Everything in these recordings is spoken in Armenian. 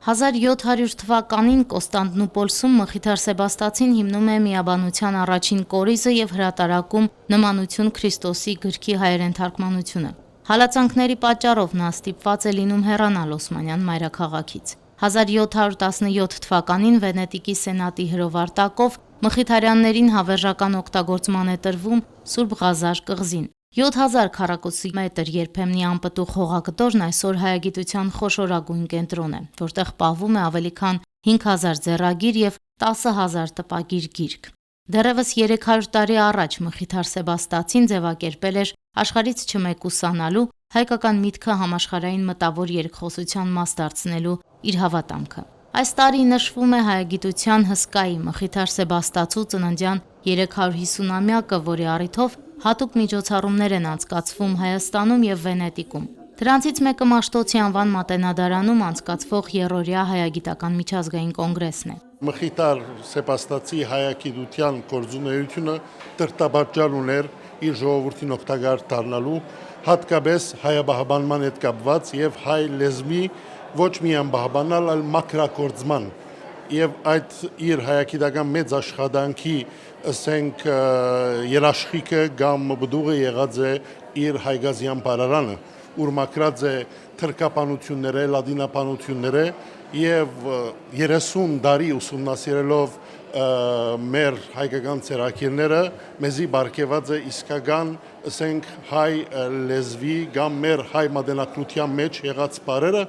1700 թվականին Կոստանդնուպոլսում Մխիթար Սեբաստացին հիմնում է միաբանության առաջին կորիզը եւ հրատարակում «Նմանություն Քրիստոսի» գրքի հայերեն թարգմանությունը։ Հալածանքների պատճառով նա ստիպված է լինում հեռանալ Օսմանյան մայրաքաղաքից։ 1717 թվականին Վենետիկի սենատի հրովարտակով մխիթարյաններին հավերժական օգտագործման է տրվում Սուրբ Ղազար կղզին։ 7000 քառակուսիմետր երբեմնի անպտուղ հողագտորն այսօր հայագիտության խոշորագույն կենտրոն է, որտեղ պահվում է ավելի քան 5000 ձեռագիր եւ 10000 տպագիր գիրք։ Դեռևս 300 տարի առաջ Մխիթար Սեբաստացին ձևակերպել էր աշխարհից չմեկուսանալու, հայկական միտքը համաշխարհային մտավոր երկխոսության մաս դարձնելու իր հավատամքը։ Այս տարի նշվում է հայագիտության հսկայի Մխիթար Սեբաստացու ծննդյան 350-ամյակը, որի առիթով հատուկ միջոցառումներ են անցկացվում Հայաստանում եւ Վենետիկում։ Դրանցից մեկը Մաշտոցի անվան մատենադարանում անցկացվող երրորդյա հայագիտական միջազգային կոնգրեսն է։ Մխիթար Սեբաստացի հայագիտության գործունեությունը տրտաբաժան ուներ իր ժողովրդին օգտակար դառնալու, հատկապես հայաբահբանման հետ կապված եւ հայ լեզվի ոչ միայն բահբանալ, այլ մակրագործման եւ այդ իր հայագիտական մեծ աշխատանքի ասենք երաշխիքը կամ բդուղը եղած է իր հայգազյան բարարանը, ուր մակրած է թրկապանությունները, լադինապանությունները եւ 30 տարի ուսումնասիրելով մեր հայկական ցերակիրները մեզի բարգեված է իսկական ասենք հայ լեզվի կամ մեր հայ մատենագրության մեջ եղած բարերը,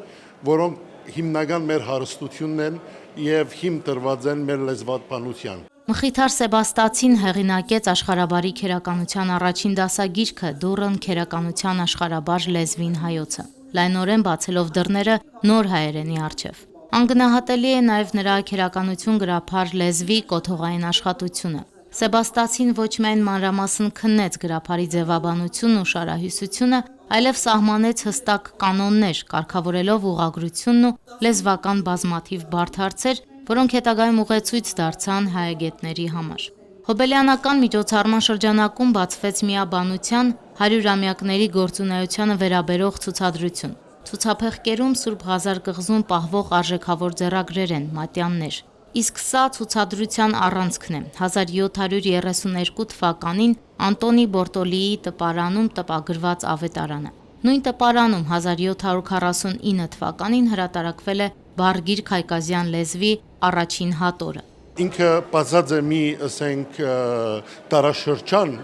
որոնք հիմնական մեր հարստությունն են եւ հիմ տրված են մեր լեզվաբանության։ Մխիթար Սեբաստացին հեղինակեց աշխարհաբարի քերականության առաջին դասագիրքը «Դուռն քերականության աշխարհաբար լեզվին հայոցը», լայնորեն բացելով դռները նոր հայերենի առջև։ Անգնահատելի է նաև նրա քերականություն գրափար լեզվի կոթողային աշխատությունը։ Սեբաստացին ոչ միայն մանրամասն քննեց գրափարի ձևաբանությունն ու շարահյուսությունը, այլև սահմանեց հստակ կանոններ, կարգավորելով ուղղագրությունն ու լեզվական բազմաթիվ բարդ հարցեր, որոնք հետագայում ուղեցույց դարձան հայագետների համար։ Հոբելյանական միջոցառման շրջանակում բացվեց միաբանության 100-ամյակների գործունեությանը վերաբերող ցուցադրություն։ Ցուցափեղկերում Սուրբ Ղազար կղզում պահվող արժեքավոր ձեռագրեր են, մատյաններ։ Իսկ սա ցուցադրության առանցքն է։ 1732 թվականին Անտոնի Բորտոլիի տպարանում տպագրված ավետարանը։ Նույն տպարանում 1749 թվականին հրատարակվել է Բարգիրք հայկազյան լեզվի առաջին հատորը։ Ինքը բացած է մի ասենք տարաշրջան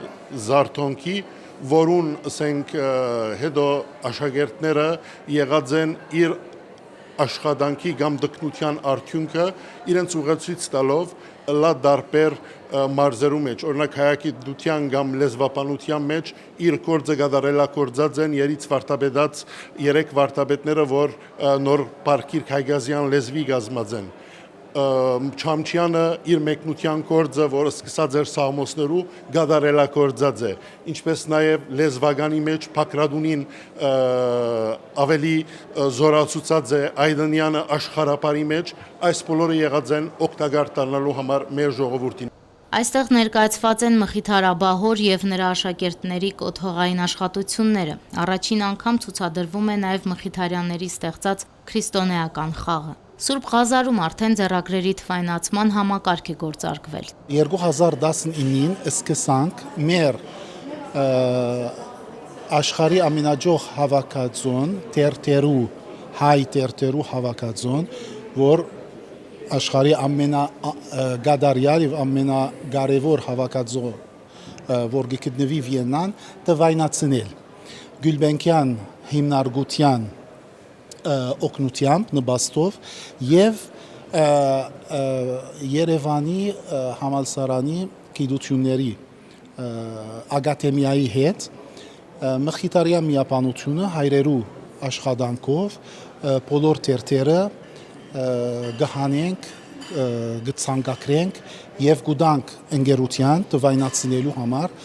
զարթոնքի, որուն ասենք հետո աշակերտները եղած են իր աշխատանքի կամ դկնության արդյունքը իրենց ուղեցույց տալով լա դարբեր մարզերու մեջ, օրինակ հայագիտության կամ լեզվաբանության մեջ իր գործը գդարելակործած են երից վարտաբեդած 3 վարտաբետները, որ նոր Բարգիրք հայկազյան լեզվի գազմած են։ Չամչյանը իր մեկնության գործը, որը սկսած էր Սամոսներու, գդարելակործած է, ինչպես նաև լեզվագանի մեջ Փակրադունին ավելի զորացուցած է Այդանյանը աշխարհապարի մեջ, այս բոլորը եղած են օգտակար դառնալու համար մեր ժողովրդին։ Այստեղ ներկայացված են Մխիթար Աբահոր եւ նրա աշակերտների կոթողային աշխատությունները։ Առաջին անգամ ցուցադրվում է նաև Մխիթարյանների ստեղծած քրիստոնեական խաղը։ Սուրբ Ղազարում արդեն ձեռագրերի թվայնացման համակարգ է գործարկվել։ 2019-ին սկսանք մեր աշխարհի ամենաջող հավաքածուն հայ տերտերու հավաքածուն, որ աշխարհի ամենագադարյալ եւ ամենագարևոր հավաքածու, որ գտնվի Վիեննան, տվայնացնել Գյուլբենկյան հիմնարկության օգնությամբ նպաստով եւ Երևանի համալսարանի գիտությունների ակադեմիայի հետ Մխիթարյան միաբանությունը հայրերու աշխատանքով բոլոր տերտերը գահանենք, գցանկակրենք եւ գուտանք ընկերության տվայնացնելու համար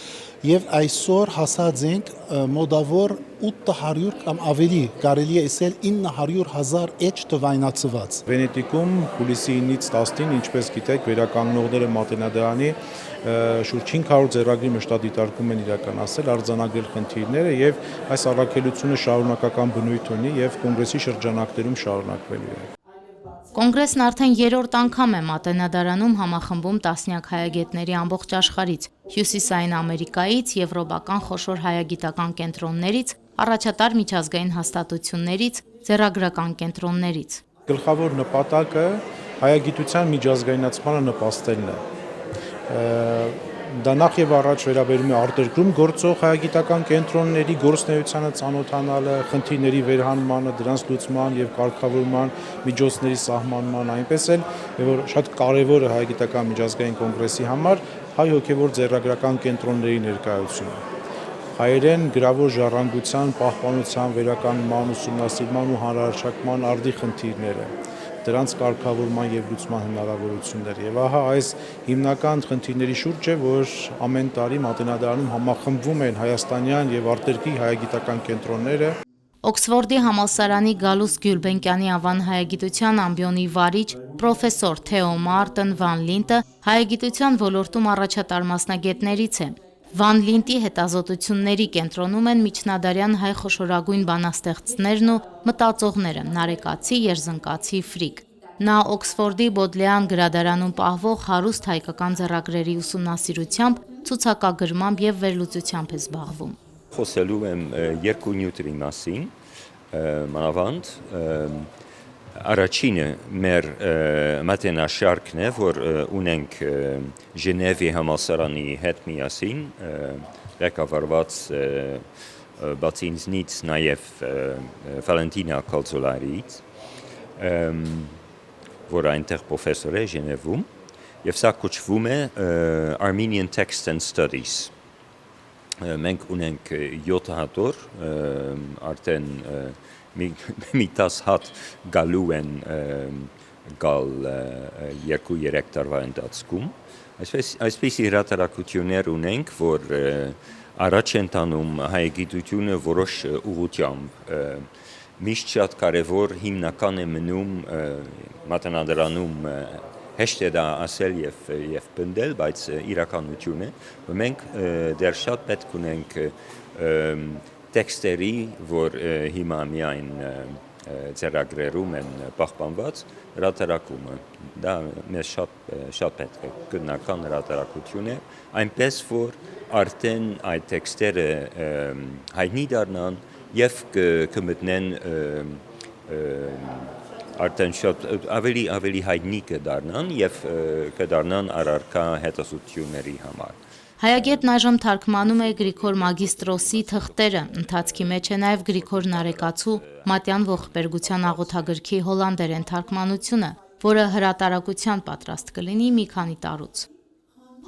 եւ այսօր հասած ենք մոտավոր 800 կամ ավելի, կարելի է ասել 900,000 էջ տվայնացված։ Վենետիկում հուլիսի 9-ից 10-ին, ինչպես գիտեք, վերականգնողները մատենադարանի շուրջ 500 ձեռագրի մշտադիտարկում են իրականացել, արձանագրել խնդիրները եւ այս առաքելությունը շարունակական բնույթ ունի եւ կոնգրեսի շրջանակներում շարունակվելու է։ Կոնգրեսն արդեն երրորդ անգամ է Մատենադարանում համախմբում տասնյակ հայագետների ամբողջ աշխարհից, Հյուսիսային Ամերիկայից, եվրոպական խոշոր հայագիտական կենտրոններից, առաջատար միջազգային հաստատություններից, ձեռագրական կենտրոններից։ Գլխավոր նպատակը հայագիտության միջազգայնացմանը նպաստելն է։ Դա նախ եւ առաջ վերաբերում է արտերկրում գործող հայագիտական կենտրոնների գործունեությանը ծանոթանալը, խնդիրների վերհանմանը, դրանց լուծման եւ կարգավորման միջոցների սահմանման, այնպես էլ որ շատ կարեւոր է հայագիտական միջազգային կոնգրեսի համար հայ հոգեվոր ձեռագրական կենտրոնների ներկայությունը։ Հայերեն գրավոր ժառանգության, պահպանության, վերականգնման, ուսումնասիրման ու հանրահրճակման արդի խնդիրները, դրանց կարգավորման եւ լուծման հնարավորություններ։ Եվ ահա այս հիմնական խնդիրների շուրջ է, որ ամեն տարի Մատենադարանում համախմբվում են հայաստանյան եւ արտերկրի հայագիտական կենտրոնները։ Օքսֆորդի համալսարանի Գալուստ Գյուլբենկյանի անվան հայագիտության ամբիոնի վարիչ պրոֆեսոր Թեո Մարտեն Վան Լինտը հայագիտության ոլորտում առաջատար մասնագետներից է։ Վան Լինտի հետազոտությունների կենտրոնում են միջնադարյան հայ խոշորագույն բանաստեղծներն ու մտածողները՝ Նարեկացի, Երզնկացի, Ֆրիկ։ Նա Օքսֆորդի Բոդլեան գրադարանում պահվող հարուստ հայկական ձեռագրերի ուսումնասիրությամբ, ցուցակագրմամբ եւ վերլուծությամբ է զբաղվում։ Խոսելու եմ երկու նյութերի մասին, մանավանդ առաջինը մեր մատենաշարքն է, որ ունենք Ժնևի համալսարանի հետ միասին, ղեկավարված բացի ինձնից նաև Վալենտինա Կալձոլարիից, որ այնտեղ պրոֆեսոր է Ժնևում, եւ սա կոչվում է Armenian Text and Studies։ Մենք ունենք 7 հատոր, արդեն մի 10 հատ գալու են գալ 2-3 տարվա ընթացքում։ Այսպիսի հրատարակություններ ունենք, որ առաջ են տանում հայագիտությունը որոշ ուղղությամբ։ Միշտ շատ կարևոր հիմնական է մնում Մատենադարանում հեշտ է դա ասել եւ պնդել, բայց իրականություն է, որ մենք դեռ շատ պետք ունենք տեքստերի, որ հիմա միայն ձեռագրերում են պահպանված, հրատարակումը։ Դա մեզ շատ պետք է, գտնական հրատարակություն է, այնպես որ արդեն այդ տեքստերը հայտնի դառնան եւ կմտնեն արդեն շատ ավելի հայտնի կդառնան եւ կդառնան առարկա հետազոտությունների համար։ Հայագետն այժմ թարգմանում է Գրիգոր Մագիստրոսի թղթերը, ընթացքի մեջ է նաև Գրիգոր Նարեկացու Մատյան ողբերգության աղոթագրքի հոլանդերեն թարգմանությունը, որը հրատարակության պատրաստ կլինի մի քանի տարուց։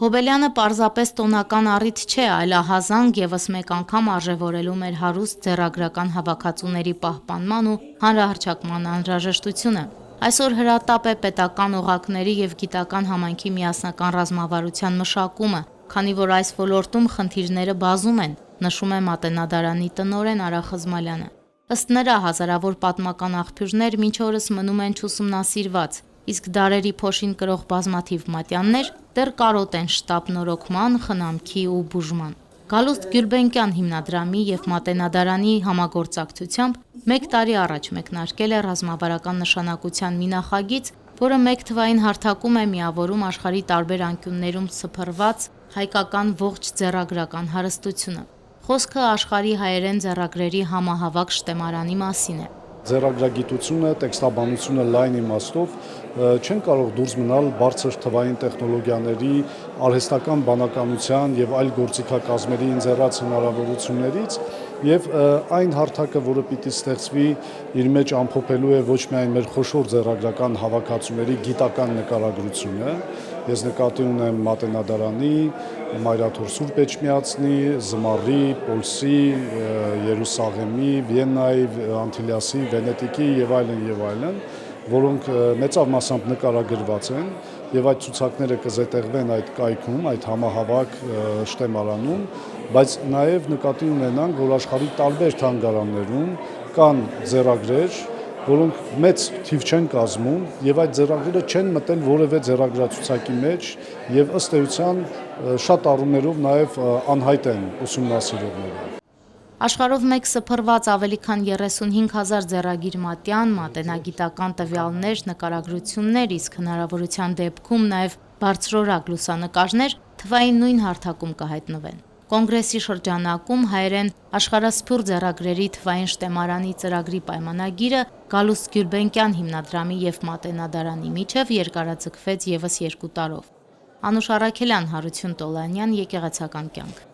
Հոբելյանը պարզապես տոնական առիթ չէ, այլ ահազանգ եւս մեկ անգամ արժևորելու մեր հարուստ ձեռագրական հավաքածուների պահպանման ու հանրահրճակման անհրաժեշտությունը։ Այսօր հրատապ է պետական օղակների եւ գիտական համայնքի միասնական ռազմավարության մշակումը, քանի որ այս ոլորտում խնդիրները բազում են, նշում է Մատենադարանի տնօրեն Արա Խզմալյանը։ Ըստ նրա, հազարավոր պատմական աղբյուրներ մինչ օրս մնում են չուսումնասիրված, իսկ դարերի փոշին կրող բազմաթիվ մատյաններ դեռ կարոտ են շտապ նորոգման, խնամքի ու բուժման։ Գալուստ Գյուլբենկյան հիմնադրամի եւ Մատենադարանի համագործակցությամբ 1 տարի առաջ մեկնարկել է ռազմավարական նշանակության մի նախագիծ, որը 1 թվային հարթակում է միավորում աշխարհի տարբեր անկյուններում սփռված հայկական ողջ ձեռագրական հարստությունը։ Խոսքը աշխարհի հայերեն ձեռագրերի համահավաք շտեմարանի մասին է։ Ձեռագրագիտությունը, տեքստաբանությունը լայն իմաստով չեն կարող դուրս մնալ բարձր թվային տեխնոլոգիաների, արհեստական բանականության եւ այլ գործիքակազմերի ինձեռած հնարավորություններից եւ այն հարթակը, որը պիտի ստեղծվի, իր մեջ ամփոփելու է ոչ միայն մեր խոշոր ձեռագրական հավաքածուների գիտական նկարագրությունը, ես նկատի ունեմ Մատենադարանի, Մայրաթոր Սուրբ Էջմիածնի, Զմարի, Պոլսի, Երուսաղեմի, Վիեննայի, Անտիլիասի, Վենետիկի եւ այլն, որոնք մեծավ մասամբ նկարագրված են եւ այդ ցուցակները կզետեղվեն այդ կայքում, այդ համահավաք շտեմարանում, բայց նաեւ նկատի ունենանք, որ աշխարհի տարբեր թանգարաններում կան ձեռագրեր, որոնք մեծ թիվ չեն կազմում եւ այդ ձեռագրերը չեն մտել որևէ ձեռագրացուցակի մեջ եւ ըստ էության շատ առումներով նաեւ անհայտ են ուսումնասիրողները։ Աշխարհով մեկ սփռված ավելի քան 35,000 ձեռագիր մատյան, մատենագիտական տվյալներ, նկարագրություններ, իսկ հնարավորության դեպքում նաև բարձրորակ լուսանկարներ թվային նույն հարթակում կհայտնվեն։ Կոնգրեսի շրջանակում հայերեն աշխարհասփյուռ ձեռագրերի թվային շտեմարանի ծրագրի պայմանագիրը Գալուստ Գյուլբենկյան հիմնադրամի և Մատենադարանի միջև երկարաձգվեց ևս 2 տարով։ Անուշ Առաքելյան, Հարություն Տոլանյան, Եկեղեցական կյանք։